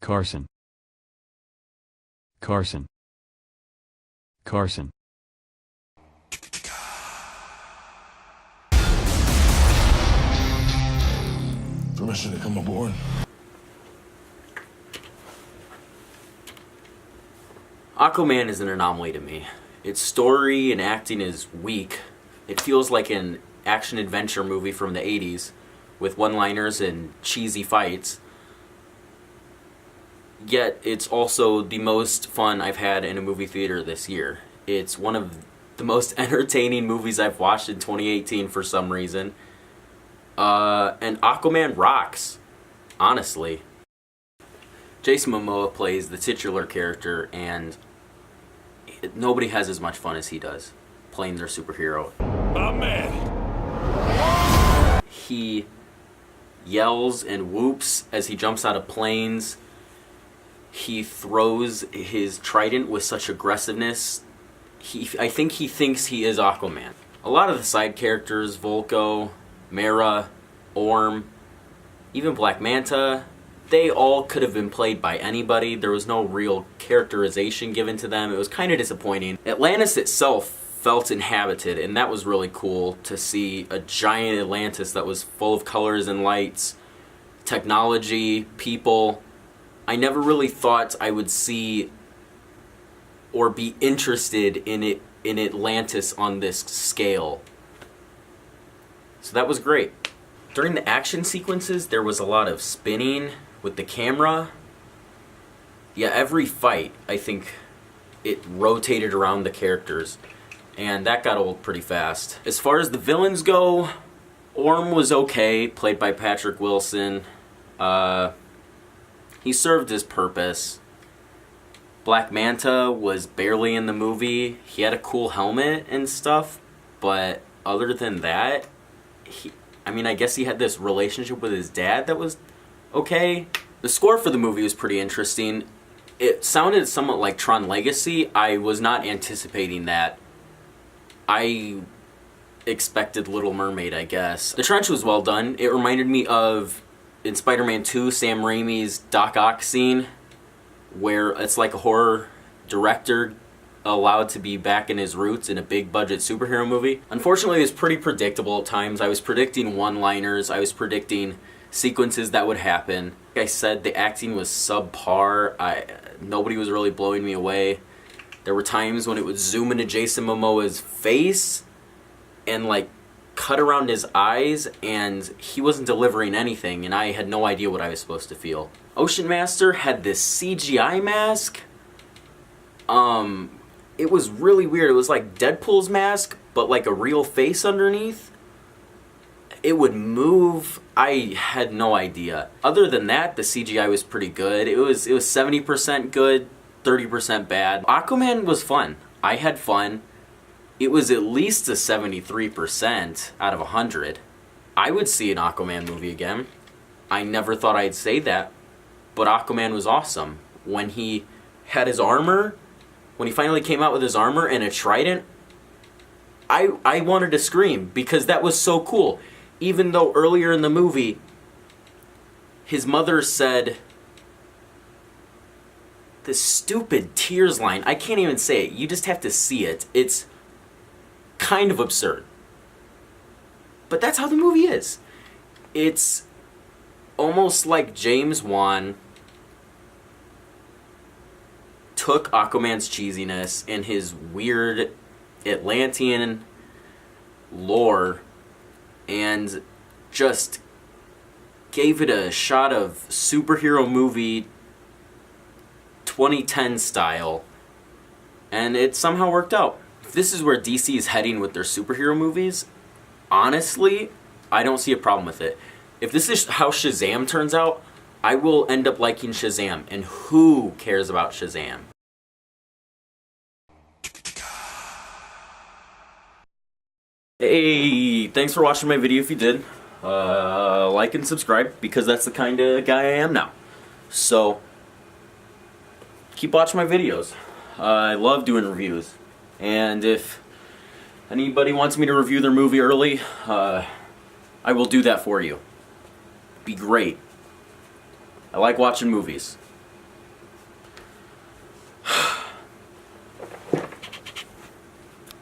Carson. Carson. Carson. Permission to come aboard. Aquaman is an anomaly to me. Its story and acting is weak. It feels like an action-adventure movie from the 80s with one-liners and cheesy fights. Yet, it's also the most fun I've had in a movie theater this year. It's one of the most entertaining movies I've watched in 2018 for some reason. And Aquaman rocks, honestly. Jason Momoa plays the titular character, and nobody has as much fun as he does playing their superhero. My man. He yells and whoops as he jumps out of planes. He throws his trident with such aggressiveness. I think he thinks he is Aquaman. A lot of the side characters, Volko, Mera, Orm, even Black Manta, they all could have been played by anybody. There was no real characterization given to them. It was kind of disappointing. Atlantis itself felt inhabited, and that was really cool to see a giant Atlantis that was full of colors and lights, technology, people. I never really thought I would see or be interested in Atlantis on this scale. So that was great. During the action sequences, there was a lot of spinning with the camera. Yeah, every fight, I think it rotated around the characters, and that got old pretty fast. As far as the villains go, Orm was okay, played by Patrick Wilson. He served his purpose. Black Manta was barely in the movie. He had a cool helmet and stuff, but other than that, I guess he had this relationship with his dad that was okay. The score for the movie was pretty interesting. It sounded somewhat like Tron Legacy. I was not anticipating that. I expected Little Mermaid, I guess. The trench was well done. It reminded me of, in Spider-Man 2, Sam Raimi's Doc Ock scene, where it's like a horror director allowed to be back in his roots in a big budget superhero movie. Unfortunately, it was pretty predictable at times. I was predicting one-liners. I was predicting sequences that would happen. Like I said, the acting was subpar. Nobody was really blowing me away. There were times when it would zoom into Jason Momoa's face and like cut around his eyes, and he wasn't delivering anything, and I had no idea what I was supposed to feel. Ocean Master had this CGI mask. It was really weird. It was like Deadpool's mask, but like a real face underneath. It would move. I had no idea. Other than that, the CGI was pretty good. It was 70% good, 30% bad. Aquaman was fun. I had fun. It was at least a 73% out of 100. I would see an Aquaman movie again. I never thought I'd say that, but Aquaman was awesome. When he had his armor, when he finally came out with his armor and a trident, I wanted to scream because that was so cool. Even though earlier in the movie, his mother said this stupid tears line. I can't even say it. You just have to see it. It's kind of absurd. But that's how the movie is. It's almost like James Wan took Aquaman's cheesiness and his weird Atlantean lore and just gave it a shot of superhero movie 2010 style, and it somehow worked out. If this is where DC is heading with their superhero movies, honestly, I don't see a problem with it. If this is how Shazam turns out, I will end up liking Shazam, and who cares about Shazam? Hey, thanks for watching my video if you did. Like and subscribe, because that's the kind of guy I am now. So, keep watching my videos. I love doing reviews. And if anybody wants me to review their movie early, I will do that for you. Be great. I like watching movies.